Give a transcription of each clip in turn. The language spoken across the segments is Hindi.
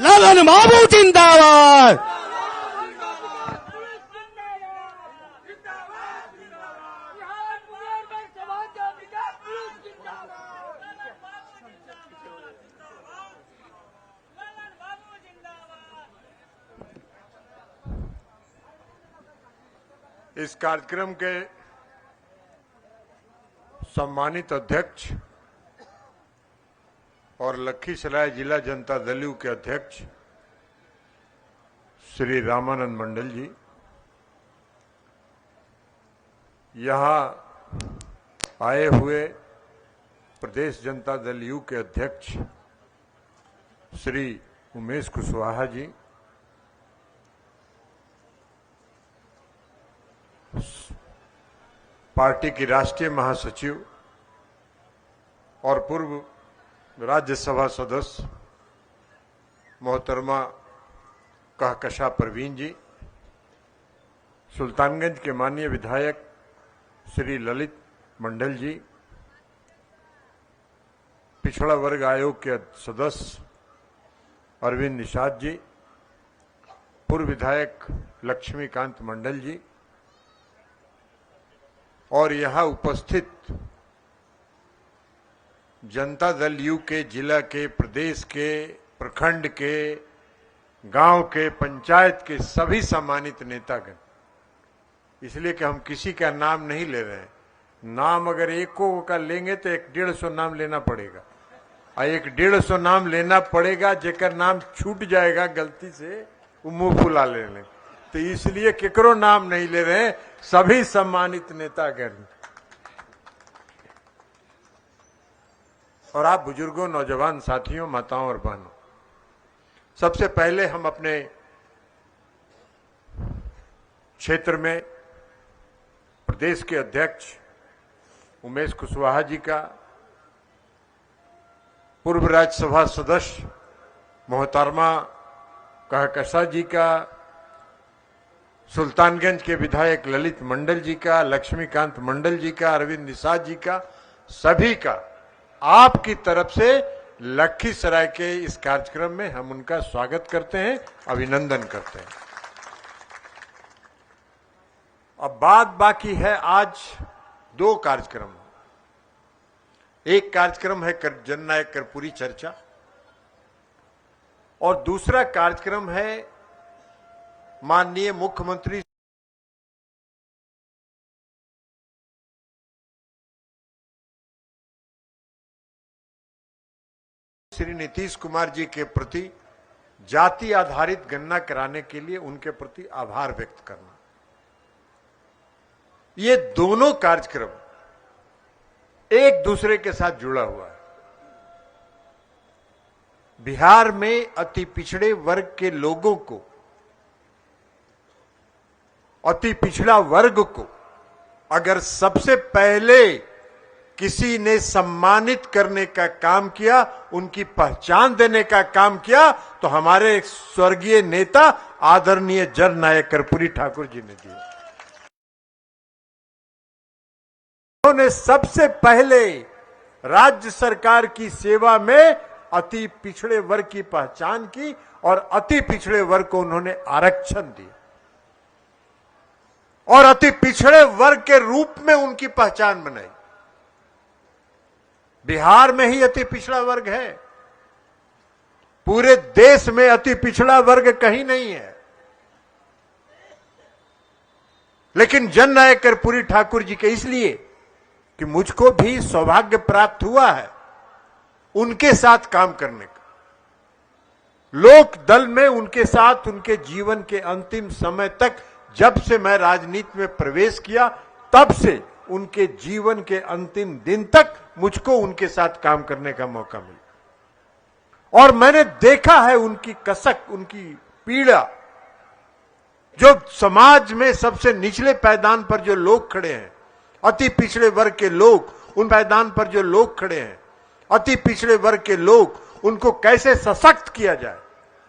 ललन बाबू जिंदाबाद। इस कार्यक्रम के सम्मानित अध्यक्ष और लखीसराय जिला जनता दल यू के अध्यक्ष श्री रामानंद मंडल जी, यहां आए हुए प्रदेश जनता दल यू के अध्यक्ष श्री उमेश कुशवाहा जी, पार्टी की राष्ट्रीय महासचिव और पूर्व राज्यसभा सदस्य मोहतरमा कहकशा परवीन जी, सुल्तानगंज के माननीय विधायक श्री ललित मंडल जी, पिछड़ा वर्ग आयोग के सदस्य अरविंद निषाद जी, पूर्व विधायक लक्ष्मीकांत मंडल जी और यहां उपस्थित जनता दल यू के जिला के, प्रदेश के, प्रखंड के, गांव के, पंचायत के सभी सम्मानित नेतागण, इसलिए कि हम किसी का नाम नहीं ले रहे हैं। नाम अगर एको का लेंगे तो 150 नाम लेना पड़ेगा और 150 नाम लेना पड़ेगा, जेकर नाम छूट जाएगा गलती से वो मुंह फुला लेने, तो इसलिए केकरो नाम नहीं ले रहे हैं, सभी सम्मानित नेतागण और आप बुजुर्गों, नौजवान साथियों, माताओं और बहनों, सबसे पहले हम अपने क्षेत्र में प्रदेश के अध्यक्ष उमेश कुशवाहा जी का, पूर्व राज्यसभा सदस्य मोहतरमा कहकशा जी का, सुल्तानगंज के विधायक ललित मंडल जी का, लक्ष्मीकांत मंडल जी का, अरविंद निषाद जी का, सभी का आपकी तरफ से लखीसराय के इस कार्यक्रम में हम उनका स्वागत करते हैं, अभिनंदन करते हैं। अब बात बाकी है आज दो कार्यक्रम। एक कार्यक्रम है जननायक कर्पूरी चर्चा और दूसरा कार्यक्रम है माननीय मुख्यमंत्री श्री नीतीश कुमार जी के प्रति जाति आधारित गणना कराने के लिए उनके प्रति आभार व्यक्त करना। ये दोनों कार्यक्रम एक दूसरे के साथ जुड़ा हुआ है। बिहार में अति पिछड़े वर्ग के लोगों को, अति पिछड़ा वर्ग को अगर सबसे पहले किसी ने सम्मानित करने का काम किया, उनकी पहचान देने का काम किया, तो हमारे स्वर्गीय नेता आदरणीय जननायक कर्पूरी ठाकुर जी ने दिया। उन्होंने सबसे पहले राज्य सरकार की सेवा में अति पिछड़े वर्ग की पहचान की और अति पिछड़े वर्ग को उन्होंने आरक्षण दिया और अति पिछड़े वर्ग के रूप में उनकी पहचान बनाई। बिहार में ही अति पिछड़ा वर्ग है, पूरे देश में अति पिछड़ा वर्ग कहीं नहीं है। लेकिन जननायक कर्पूरी ठाकुर जी के इसलिए कि मुझको भी सौभाग्य प्राप्त हुआ है उनके साथ काम करने का, लोक दल में उनके साथ उनके जीवन के अंतिम समय तक, जब से मैं राजनीति में प्रवेश किया तब से उनके जीवन के अंतिम दिन तक मुझको उनके साथ काम करने का मौका मिला और मैंने देखा है उनकी कसक, उनकी पीड़ा। जो समाज में सबसे निचले पायदान पर जो लोग खड़े हैं, अति पिछड़े वर्ग के लोग, उन पायदान पर जो लोग खड़े हैं, अति पिछड़े वर्ग के लोग, उनको कैसे सशक्त किया जाए,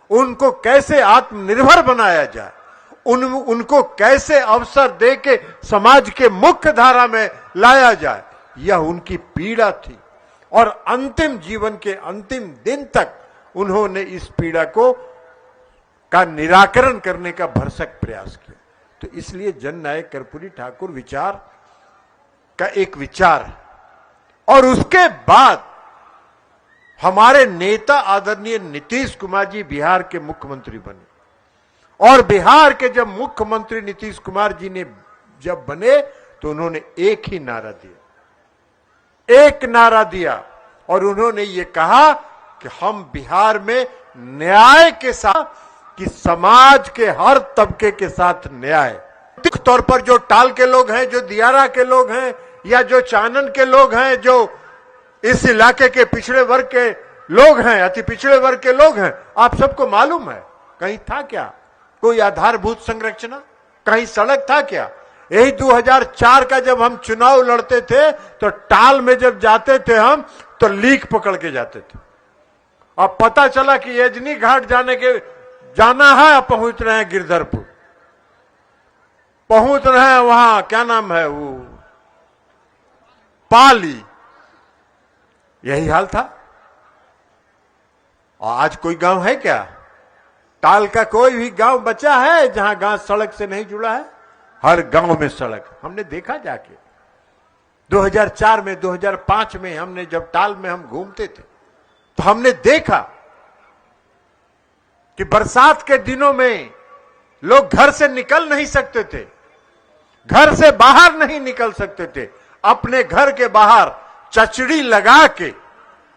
उनको कैसे आत्मनिर्भर बनाया जाए, उनको कैसे अवसर दे के समाज के मुख्य धारा में लाया जाए, यह उनकी पीड़ा थी। और अंतिम जीवन के अंतिम दिन तक उन्होंने इस पीड़ा को का निराकरण करने का भरसक प्रयास किया। तो इसलिए जननायक कर्पूरी ठाकुर विचार का एक विचार है। और उसके बाद हमारे नेता आदरणीय नीतीश कुमार जी बिहार के मुख्यमंत्री बने। और बिहार के जब मुख्यमंत्री नीतीश कुमार जी ने जब बने तो उन्होंने एक ही नारा दिया, एक नारा दिया, और उन्होंने ये कहा कि हम बिहार में न्याय के साथ, कि समाज के हर तबके के साथ न्याय। तौर पर जो टाल के लोग हैं, जो दियारा के लोग हैं, या जो चानन के लोग हैं, जो इस इलाके के पिछड़े वर्ग के लोग हैं, अति पिछड़े वर्ग के लोग हैं, आप सबको मालूम है कहीं था क्या कोई आधारभूत संरचना, कहीं सड़क था क्या? यही 2004 का जब हम चुनाव लड़ते थे तो टाल में जब जाते थे हम तो लीक पकड़ के जाते थे। अब पता चला कि यजनी घाट जाना है, अब पहुंच रहे हैं गिरधरपुर, पहुंच रहे हैं वहां क्या नाम है वो पाली, यही हाल था। और आज कोई गांव है क्या? टाल का कोई भी गांव बचा है जहां गांव सड़क से नहीं जुड़ा है? हर गांव में सड़क। हमने देखा जाके 2004 में 2005 में हमने जब टाल में हम घूमते थे तो हमने देखा कि बरसात के दिनों में लोग घर से निकल नहीं सकते थे, घर से बाहर नहीं निकल सकते थे। अपने घर के बाहर चचड़ी लगा के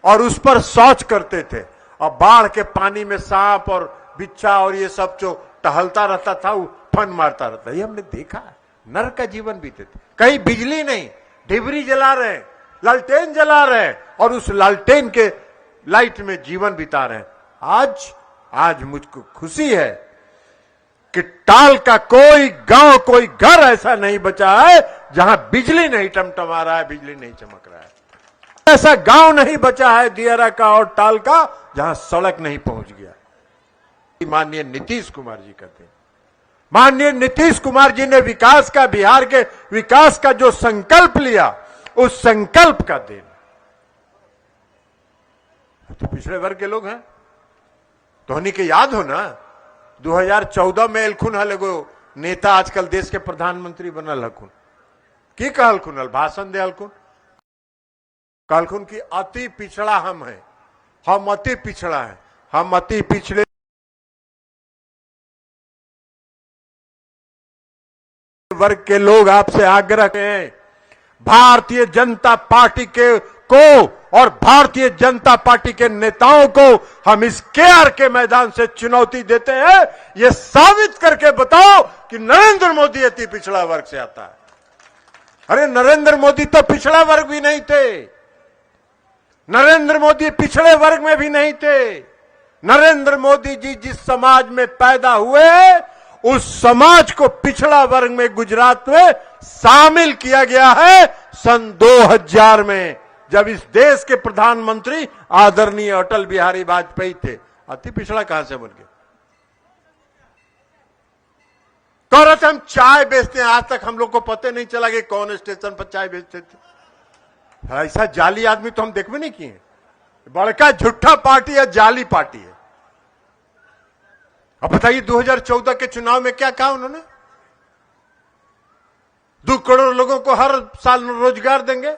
और उस पर शौच करते थे। और बाढ़ के पानी में सांप और बिच्छा और ये सब जो टहलता रहता था वो फन मारता रहता। ये हमने देखा, नरक का जीवन बीते थे। कहीं बिजली नहीं, डिबरी जला रहे, लालटेन जला रहे और उस लालटेन के लाइट में जीवन बिता रहे। आज मुझको खुशी है कि टाल का कोई गांव, कोई घर ऐसा नहीं बचा है जहां बिजली नहीं टमटमा रहा है, बिजली नहीं चमक रहा है। ऐसा गांव नहीं बचा है दियारा का और टाल का जहां सड़क नहीं पहुंच गया। माननीय नीतीश कुमार जी कहते हैं, माननीय नीतीश कुमार जी ने विकास का, बिहार के विकास का जो संकल्प लिया, उस संकल्प का देन तो पिछड़े वर्ग के लोग हैं। तो उन्हीं के याद हो ना 2014 में एलखुन हल एगो नेता आजकल देश के प्रधानमंत्री बनल हकुन, की कहलखुन हल भाषण दे हलखुन, कहलखुन की अति पिछड़ा हम हैं, हम अति पिछड़ा हैं, हम अति पिछड़े वर्ग के लोग आपसे आग्रह हैं, भारतीय जनता पार्टी को और भारतीय जनता पार्टी के नेताओं को हम इस केआर के मैदान से चुनौती देते हैं, ये साबित करके बताओ कि नरेंद्र मोदी अति पिछड़ा वर्ग से आता है। अरे नरेंद्र मोदी तो पिछड़ा वर्ग भी नहीं थे, नरेंद्र मोदी पिछड़े वर्ग में भी नहीं थे। नरेंद्र मोदी जी जिस समाज में पैदा हुए उस समाज को पिछड़ा वर्ग में गुजरात में शामिल किया गया है सन 2000 में, जब इस देश के प्रधानमंत्री आदरणीय अटल बिहारी वाजपेयी थे। अति पिछड़ा कहां से बन गए? कह रहे थे हम चाय बेचते हैं, आज तक हम लोग को पता नहीं चला कि कौन स्टेशन पर चाय बेचते थे। ऐसा जाली आदमी तो हम देखबे नहीं किए। बड़का झूठा पार्टी है, जाली पार्टी है। अब बताइए 2014 के चुनाव में क्या कहा उन्होंने? 2 करोड़ लोगों को हर साल रोजगार देंगे,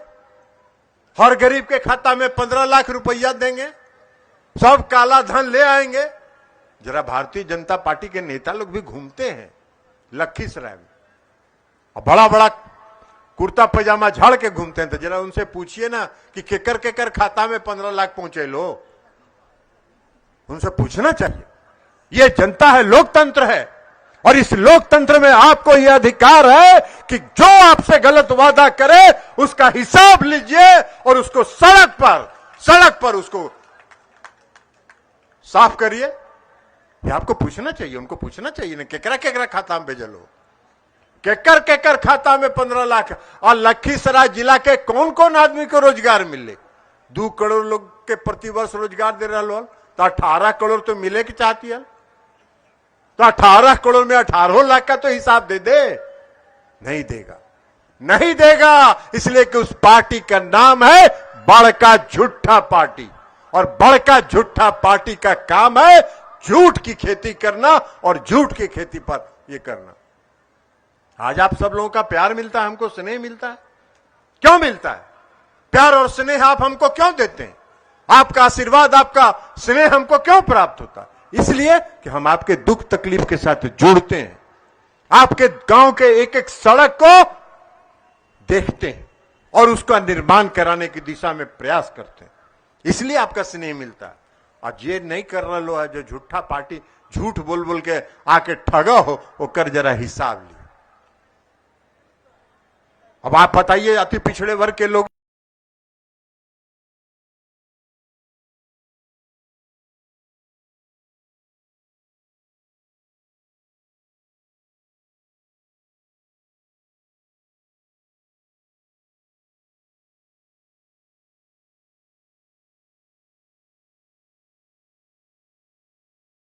हर गरीब के खाता में 15 लाख रुपया देंगे, सब काला धन ले आएंगे। जरा भारतीय जनता पार्टी के नेता लोग भी घूमते हैं लखीसराय में, और बड़ा बड़ा कुर्ता पैजामा झाड़ के घूमते हैं। तो जरा उनसे पूछिए ना कि केकर केकर खाता में 15 लाख पहुंचे लो, उनसे पूछना चाहिए। ये जनता है, लोकतंत्र है, और इस लोकतंत्र में आपको यह अधिकार है कि जो आपसे गलत वादा करे उसका हिसाब लीजिए और उसको सड़क पर उसको साफ करिए। ये आपको पूछना चाहिए, उनको पूछना चाहिए ना केकरा खाता में भेजल हो, केकर खाता में 15 लाख। और लखीसराय जिला के कौन कौन आदमी को रोजगार मिले? 2 करोड़ लोग के प्रतिवर्ष रोजगार दे रहा हो तो 18 करोड़ तो मिले की चाहती है। तो 18 करोड़ में 18 लाख का तो हिसाब दे दे। नहीं देगा, नहीं देगा, इसलिए कि उस पार्टी का नाम है बड़का झूठा पार्टी। और बड़का झूठा पार्टी का काम है झूठ की खेती करना और झूठ की खेती पर यह करना। आज आप सब लोगों का प्यार मिलता है, हमको स्नेह मिलता है। क्यों मिलता है प्यार और स्नेह? आप हमको क्यों देते हैं? आपका आशीर्वाद, आपका स्नेह हमको क्यों प्राप्त होता है? इसलिए कि हम आपके दुख तकलीफ के साथ जुड़ते हैं, आपके गांव के एक एक सड़क को देखते हैं और उसका निर्माण कराने की दिशा में प्रयास करते हैं। इसलिए आपका स्नेह मिलता है। और ये नहीं कर रहा लो है जो झूठा पार्टी झूठ बोल बोल के आके ठगा हो, वो कर जरा हिसाब लिया। अब आप बताइए, अति पिछड़े वर्ग के लोग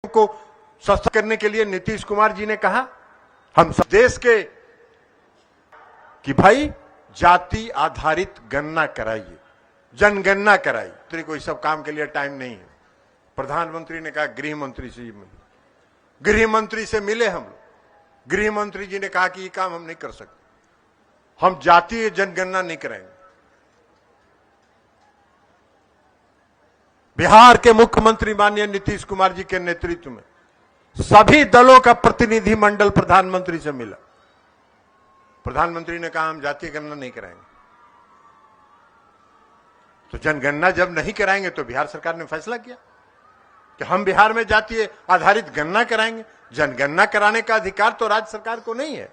को सशक्त करने के लिए नीतीश कुमार जी ने कहा हम सब देश के कि भाई जाति आधारित गणना कराइए, जनगणना कराइए। तो कोई सब काम के लिए टाइम नहीं है। प्रधानमंत्री ने कहा गृह मंत्री से मिले, गृह मंत्री से मिले हम लोग। गृह मंत्री जी ने कहा कि ये काम हम नहीं कर सकते, हम जातीय जनगणना नहीं कराएंगे। बिहार के मुख्यमंत्री माननीय नीतीश कुमार जी के नेतृत्व में सभी दलों का प्रतिनिधि मंडल प्रधानमंत्री से मिला। प्रधानमंत्री ने कहा हम जातीय गणना नहीं कराएंगे। तो जनगणना जब नहीं कराएंगे तो बिहार सरकार ने फैसला किया कि हम बिहार में जातीय आधारित गणना कराएंगे। जनगणना कराने का अधिकार तो राज्य सरकार को नहीं है,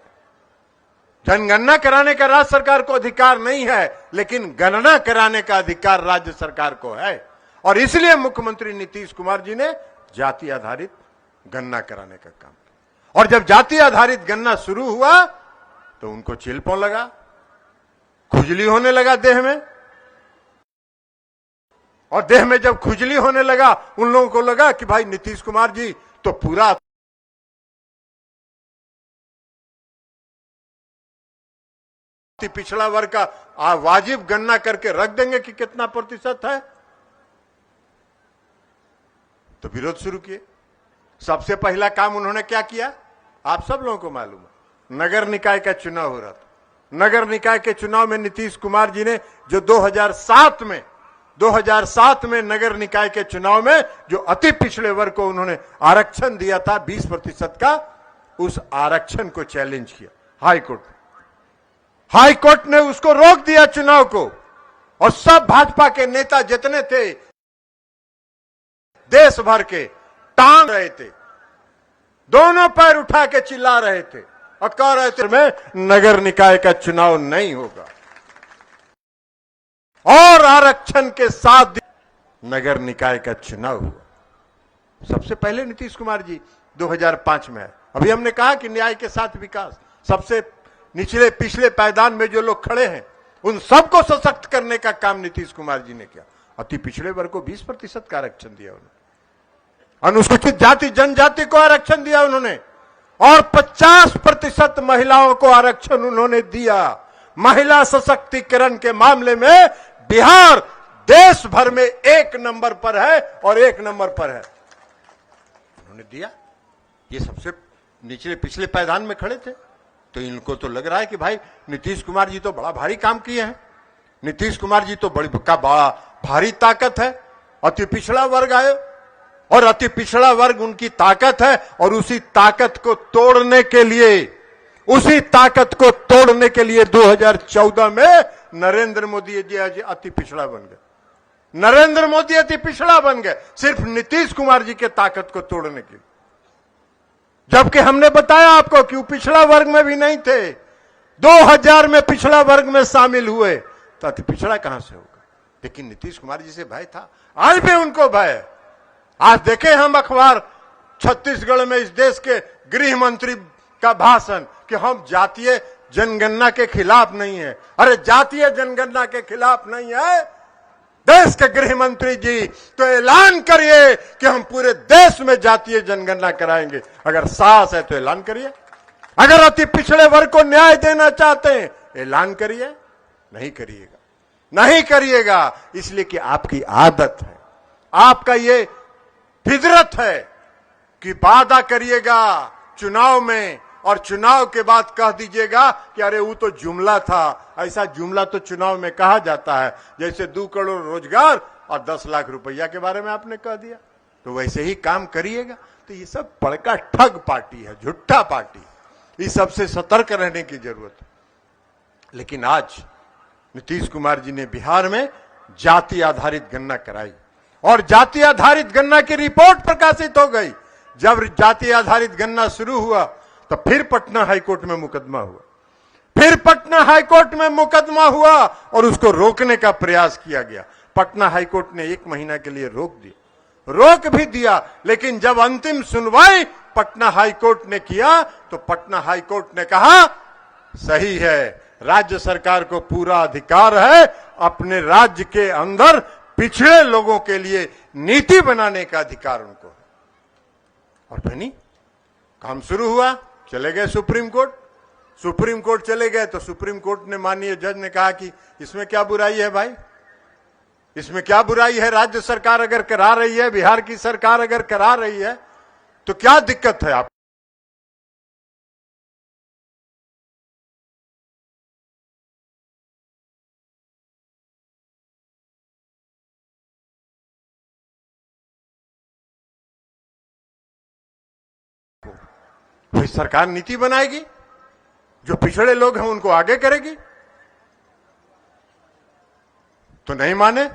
जनगणना कराने का राज्य सरकार को अधिकार नहीं है, लेकिन गणना कराने का अधिकार राज्य सरकार को है। और इसलिए मुख्यमंत्री नीतीश कुमार जी ने जाति आधारित गणना कराने का काम किया। और जब जाति आधारित गणना शुरू हुआ तो उनको चिलपों लगा, खुजली होने लगा देह में। और देह में जब खुजली होने लगा, उन लोगों को लगा कि भाई नीतीश कुमार जी तो पूरा पिछड़ा वर्ग का वाजिब गणना करके रख देंगे कि कितना प्रतिशत है। तो विरोध शुरू किए। सबसे पहला काम उन्होंने क्या किया, आप सब लोगों को मालूम है, नगर निकाय का चुनाव हो रहा था। नगर निकाय के चुनाव में नीतीश कुमार जी ने जो 2007 में नगर निकाय के चुनाव में जो अति पिछड़े वर्ग को उन्होंने आरक्षण दिया था 20% का, उस आरक्षण को चैलेंज किया हाई कोर्ट ने उसको रोक दिया चुनाव को। और सब भाजपा के नेता जितने थे देश भर के टांग रहे थे, दोनों पैर उठा के चिल्ला रहे थे और कह रहे थे में नगर निकाय का चुनाव नहीं होगा। और आरक्षण के साथ नगर निकाय का चुनाव हुआ। सबसे पहले नीतीश कुमार जी 2005 में है। अभी हमने कहा कि न्याय के साथ विकास, सबसे निचले पिछले पायदान में जो लोग खड़े हैं उन सबको सशक्त करने का काम नीतीश कुमार जी ने किया। अति पिछड़े वर्ग को 20% का आरक्षण दिया उन्होंने, अनुसूचित जाति जनजाति को आरक्षण दिया उन्होंने, और 50% महिलाओं को आरक्षण उन्होंने दिया। महिला सशक्तिकरण के मामले में बिहार देश भर में 1 नंबर पर है और 1 नंबर पर है, उन्होंने दिया। ये सबसे निचले पिछले पायदान में खड़े थे। तो इनको तो लग रहा है कि भाई नीतीश कुमार जी तो बड़ा भारी काम किए हैं, नीतीश कुमार जी तो बड़ा भारी ताकत है। अति पिछड़ा वर्ग आए और अति पिछड़ा वर्ग उनकी ताकत है, और उसी ताकत को तोड़ने के लिए 2014 में नरेंद्र मोदी जी आज अति पिछड़ा बन गए। नरेंद्र मोदी अति पिछड़ा बन गए सिर्फ नीतीश कुमार जी के ताकत को तोड़ने के लिए। जबकि हमने बताया आपको कि वो पिछड़ा वर्ग में भी नहीं थे, 2000 में पिछड़ा वर्ग में शामिल हुए, तो अति पिछड़ा कहां से होगा। लेकिन नीतीश कुमार जी से भय था, आज भी उनको भय है। आज देखे हम अखबार छत्तीसगढ़ में इस देश के गृह मंत्री का भाषण कि हम जातीय जनगणना के खिलाफ नहीं है। अरे जातीय जनगणना के खिलाफ नहीं है देश के गृह मंत्री जी, तो ऐलान करिए कि हम पूरे देश में जातीय जनगणना कराएंगे। अगर साहस है तो ऐलान करिए। अगर अति पिछड़े वर्ग को न्याय देना चाहते हैं ऐलान करिए। नहीं करिएगा, नहीं करिएगा, इसलिए कि आपकी आदत है, आपका ये फितरत है कि वादा करिएगा चुनाव में और चुनाव के बाद कह दीजिएगा कि अरे वो तो जुमला था। ऐसा जुमला तो चुनाव में कहा जाता है, जैसे 2 करोड़ रोजगार और 10 लाख रुपया के बारे में आपने कह दिया, तो वैसे ही काम करिएगा। तो ये सब बड़का ठग पार्टी है, झूठा पार्टी। इस सबसे सतर्क रहने की जरूरत है। लेकिन आज नीतीश कुमार जी ने बिहार में जाति आधारित गणना कराई और जाति आधारित गणना की रिपोर्ट प्रकाशित हो गई। जब जाति आधारित गणना शुरू हुआ तो फिर पटना हाईकोर्ट में मुकदमा हुआ, फिर पटना हाईकोर्ट में मुकदमा हुआ और उसको रोकने का प्रयास किया गया। पटना हाईकोर्ट ने 1 महीना के लिए रोक भी दिया, लेकिन जब अंतिम सुनवाई पटना हाईकोर्ट ने किया तो पटना हाईकोर्ट ने कहा सही है, राज्य सरकार को पूरा अधिकार है अपने राज्य के अंदर पिछड़े लोगों के लिए नीति बनाने का अधिकार उनको है। और बनी काम शुरू हुआ, चले गए सुप्रीम कोर्ट चले गए तो सुप्रीम कोर्ट ने माननीय जज ने कहा कि इसमें क्या बुराई है भाई, इसमें क्या बुराई है, राज्य सरकार अगर करा रही है, बिहार की सरकार अगर करा रही है तो क्या दिक्कत है आप। कोई सरकार नीति बनाएगी जो पिछड़े लोग हैं उनको आगे करेगी, तो नहीं माने।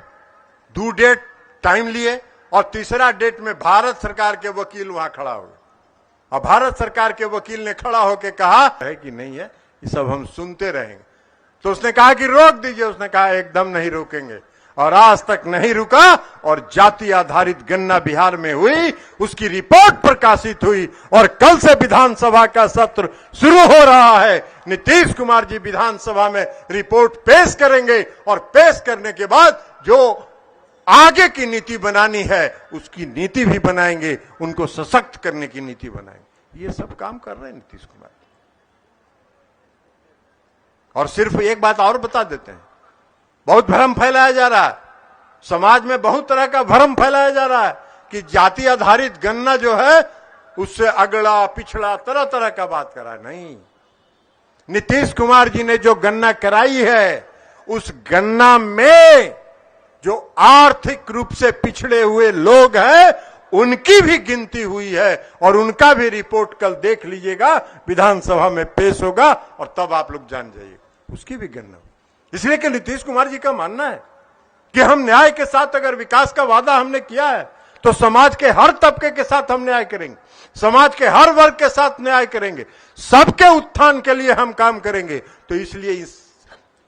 2 डेट टाइम लिए और तीसरा डेट में भारत सरकार के वकील वहां खड़ा हो गए और भारत सरकार के वकील ने खड़ा होकर कहा है कि नहीं है, ये सब हम सुनते रहेंगे। तो उसने कहा कि रोक दीजिए, उसने कहा एकदम नहीं रोकेंगे और आज तक नहीं रुका और जाति आधारित गणना बिहार में हुई, उसकी रिपोर्ट प्रकाशित हुई और कल से विधानसभा का सत्र शुरू हो रहा है। नीतीश कुमार जी विधानसभा में रिपोर्ट पेश करेंगे और पेश करने के बाद जो आगे की नीति बनानी है उसकी नीति भी बनाएंगे, उनको सशक्त करने की नीति बनाएंगे। ये सब काम कर रहे हैं नीतीश कुमार। और सिर्फ एक बात और बता देते हैं, बहुत भ्रम फैलाया जा रहा है समाज में, बहुत तरह का भ्रम फैलाया जा रहा है कि जाति आधारित गणना जो है उससे अगड़ा पिछड़ा तरह तरह का बात करा। नहीं, नीतीश कुमार जी ने जो गणना कराई है उस गणना में जो आर्थिक रूप से पिछड़े हुए लोग हैं उनकी भी गिनती हुई है और उनका भी रिपोर्ट कल देख लीजिएगा, विधानसभा में पेश होगा और तब आप लोग जान जाइएगा उसकी भी गणना। इसलिए कि नीतीश कुमार जी का मानना है कि हम न्याय के साथ अगर विकास का वादा हमने किया है तो समाज के हर तबके के साथ हम न्याय करेंगे, समाज के हर वर्ग के साथ न्याय करेंगे, सबके उत्थान के लिए हम काम करेंगे। तो इसलिए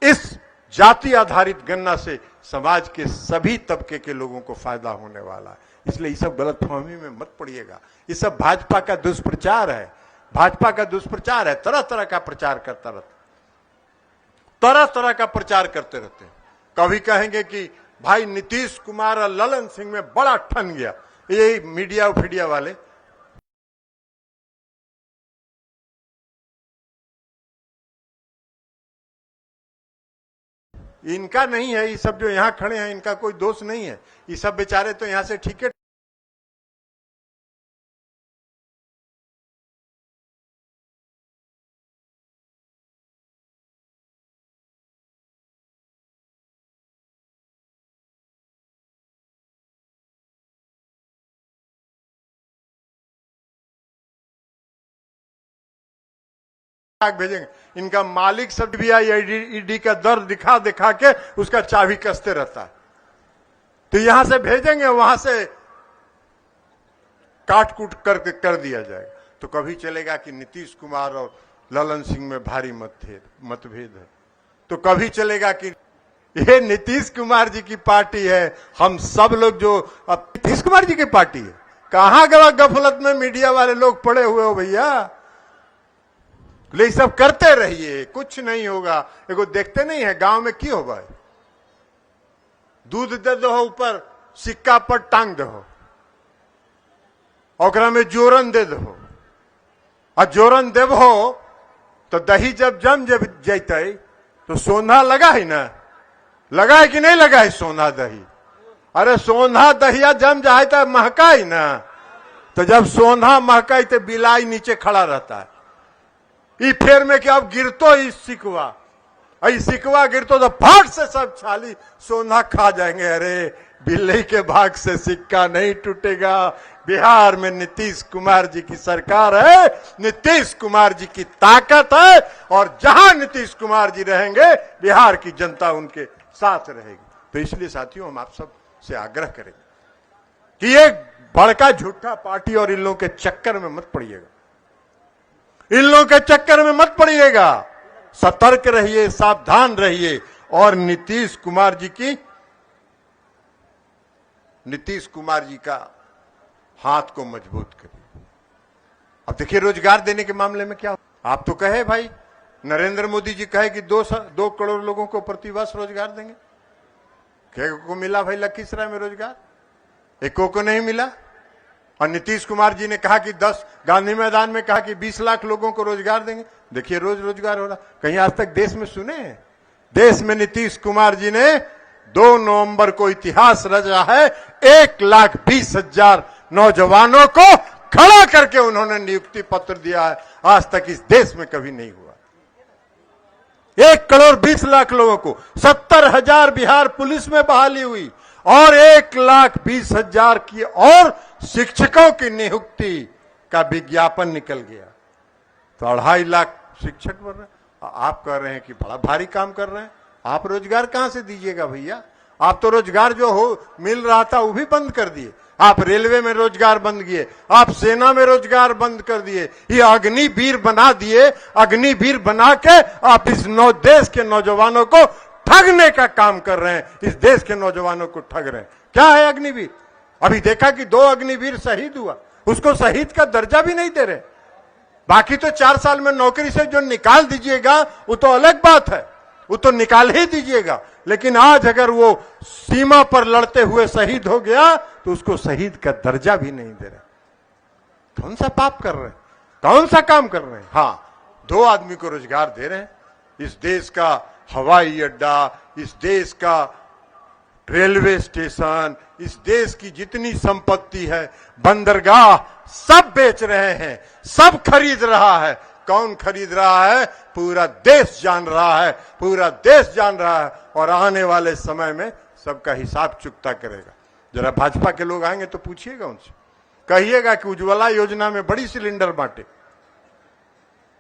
इस जाति आधारित गणना से समाज के सभी तबके के लोगों को फायदा होने वाला है। इसलिए ये सब गलतफहमी में मत पड़िएगा। ये सब भाजपा का दुष्प्रचार है, भाजपा का दुष्प्रचार है। तरह तरह का प्रचार करता रहता, तरह तरह का प्रचार करते रहते हैं। कभी कहेंगे कि भाई नीतीश कुमार और ललन सिंह में बड़ा ठन गया, ये मीडिया फीडिया वाले। इनका नहीं है, ये सब जो यहां खड़े हैं इनका कोई दोष नहीं है। ये सब बेचारे तो यहां से ठीक है भेजेंगे। इनका मालिक सब भी ईडी का दर दिखा दिखा के उसका चाबी कसते रहता है। तो यहां से भेजेंगे, वहां से काट कूट कर दिया जाएगा। तो कभी चलेगा कि नीतीश कुमार और ललन सिंह में भारी मतभेद है, तो कभी चलेगा कि ये नीतीश कुमार जी की पार्टी है, हम सब लोग जो अब नीतीश कुमार जी की पार्टी है। कहां गफलत में मीडिया वाले लोग पड़े हुए हो भैया, ले सब करते रहिए, कुछ नहीं होगा। एगो देखते नहीं है गांव में की हो भाई, दूध दे दो ऊपर सिक्का पर टांग दो, ओकरा में जोरन दे दो, और जोरन देबो तो दही जब जम जैते तो सोना लगा है ना, लगा है कि नहीं लगा है सोना दही। अरे सोंधा दहिया जम जाए तो महकाई ना, तो जब सोंधा महकाई तो बिलाई नीचे खड़ा रहता है। ई फेर में कि अब गिरतो इस सिकवा, सिकवा गिरतो तो फट से सब छाली सोंधा खा जाएंगे। अरे बिल्ली के भाग से सिक्का नहीं टूटेगा। बिहार में नीतीश कुमार जी की सरकार है, नीतीश कुमार जी की ताकत है, और जहां नीतीश कुमार जी रहेंगे बिहार की जनता उनके साथ रहेगी। तो इसलिए साथियों, हम आप सब से आग्रह करेंगे कि ये बड़का झूठा पार्टी और इन लोगों के चक्कर में मत पड़िएगा, इन लोगों के चक्कर में मत पड़िएगा। सतर्क रहिए, सावधान रहिए, और नीतीश कुमार जी का हाथ को मजबूत करिए। अब देखिए रोजगार देने के मामले में क्या, आप तो कहे भाई, नरेंद्र मोदी जी कहे कि 2 करोड़ लोगों को प्रतिवर्ष रोजगार देंगे। को मिला भाई लखीसराय में रोजगार? एको को नहीं मिला। और नीतीश कुमार जी ने कहा कि 10 गांधी मैदान में कहा कि 20 लाख लोगों को रोजगार देंगे। देखिए रोज रोजगार हो रहा। कहीं आज तक देश में सुने हैं? देश में नीतीश कुमार जी ने 2 नवंबर को इतिहास रचा है। 1,20,000 नौजवानों को खड़ा करके उन्होंने नियुक्ति पत्र दिया है। आज तक इस देश में कभी नहीं हुआ। 1,20,00,000 लोगों को, 70,000 बिहार पुलिस में बहाली हुई, और 1,20,000 की और शिक्षकों की नियुक्ति का विज्ञापन निकल गया। तो 2.5 लाख शिक्षक बन रहे। आप कह रहे हैं कि बड़ा भारी काम कर रहे हैं। आप रोजगार कहां से दीजिएगा भैया? आप तो रोजगार जो हो मिल रहा था वो भी बंद कर दिए। आप रेलवे में रोजगार बंद किए, आप सेना में रोजगार बंद कर दिए, ये अग्निवीर बना दिए। अग्निवीर बना के आप इस देश के नौजवानों को ठगने का काम कर रहे हैं। इस देश के नौजवानों को ठग रहे हैं। क्या है अग्निवीर? अभी देखा कि 2 अग्निवीर शहीद हुआ, उसको शहीद का दर्जा भी नहीं दे रहे। बाकी तो 4 साल में नौकरी से जो निकाल दीजिएगा वो तो अलग बात है, वो तो निकाल ही दीजिएगा। लेकिन आज अगर वो सीमा पर लड़ते हुए शहीद हो गया तो उसको शहीद का दर्जा भी नहीं दे रहे। कौन सा पाप कर रहे हैं? कौन सा काम कर रहे हैं? हाँ, 2 आदमी को रोजगार दे रहे हैं। इस देश का हवाई अड्डा, इस देश का रेलवे स्टेशन, इस देश की जितनी संपत्ति है, बंदरगाह, सब बेच रहे हैं, सब खरीद रहा है। कौन खरीद रहा है? पूरा देश जान रहा है, पूरा देश जान रहा है। और आने वाले समय में सबका हिसाब चुकता करेगा। जरा भाजपा के लोग आएंगे तो पूछिएगा उनसे, कहिएगा कि उज्ज्वला योजना में बड़ी सिलेंडर बांटे,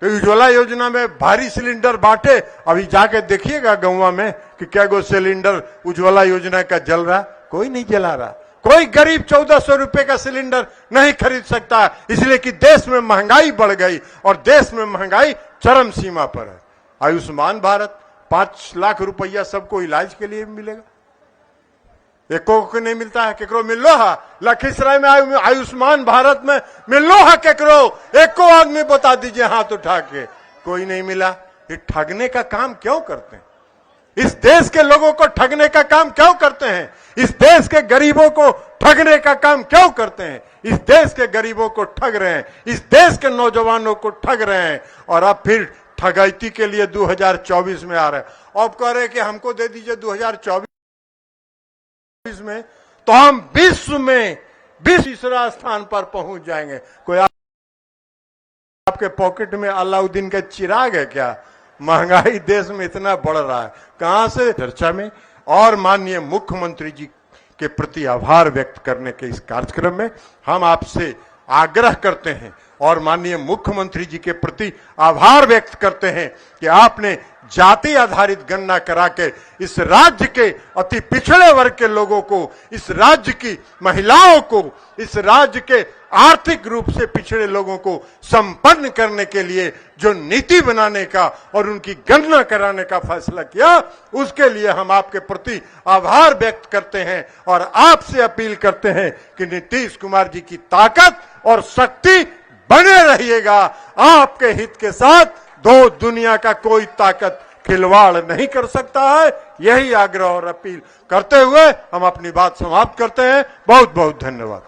तो उज्ज्वला योजना में भारी सिलेंडर बांटे। अभी जाके देखिएगा गांव में कि क्या गो सिलेंडर उज्ज्वला योजना का जल रहा? कोई नहीं जला रहा। कोई गरीब 1400 रुपए का सिलेंडर नहीं खरीद सकता, इसलिए कि देश में महंगाई बढ़ गई और देश में महंगाई चरम सीमा पर है। आयुष्मान भारत 5 लाख रुपया सबको इलाज के लिए मिलेगा, एको को नहीं मिलता है। केकरो मिलो है? लखीसराय में आयुष्मान भारत में मिलो है केकरो? एको आदमी बता दीजिए हाथ उठा के। कोई नहीं मिला। ये ठगने का काम क्यों करते हैं? इस देश के लोगों को ठगने का काम क्यों करते हैं? इस देश के गरीबों को ठगने का काम क्यों करते हैं? इस देश के गरीबों को ठग रहे हैं, इस देश के नौजवानों को ठग रहे हैं। और अब फिर ठगैती के लिए 2024 में आ रहे हैं। अब कह रहे हैं कि हमको दे दीजिए 2024 में, तो हम विश्व में 20वां स्थान पर पहुंच जाएंगे। कोई आपके पॉकेट में अलाउद्दीन का चिराग है क्या? महंगाई देश में इतना बढ़ रहा है, कहां से? चर्चा में। और माननीय मुख्यमंत्री जी के प्रति आभार व्यक्त करने के इस कार्यक्रम में हम आपसे आग्रह करते हैं और माननीय मुख्यमंत्री जी के प्रति आभार व्यक्त करते हैं कि आपने जाति आधारित गणना करा के इस राज्य के अति पिछड़े वर्ग के लोगों को, इस राज्य की महिलाओं को, इस राज्य के आर्थिक रूप से पिछड़े लोगों को संपन्न करने के लिए जो नीति बनाने का और उनकी गणना कराने का फैसला किया, उसके लिए हम आपके प्रति आभार व्यक्त करते हैं और आपसे अपील करते हैं कि नीतीश कुमार जी की ताकत और शक्ति बने रहिएगा। आपके हित के साथ दो दुनिया का कोई ताकत खिलवाड़ नहीं कर सकता है। यही आग्रह और अपील करते हुए हम अपनी बात समाप्त करते हैं। बहुत बहुत धन्यवाद।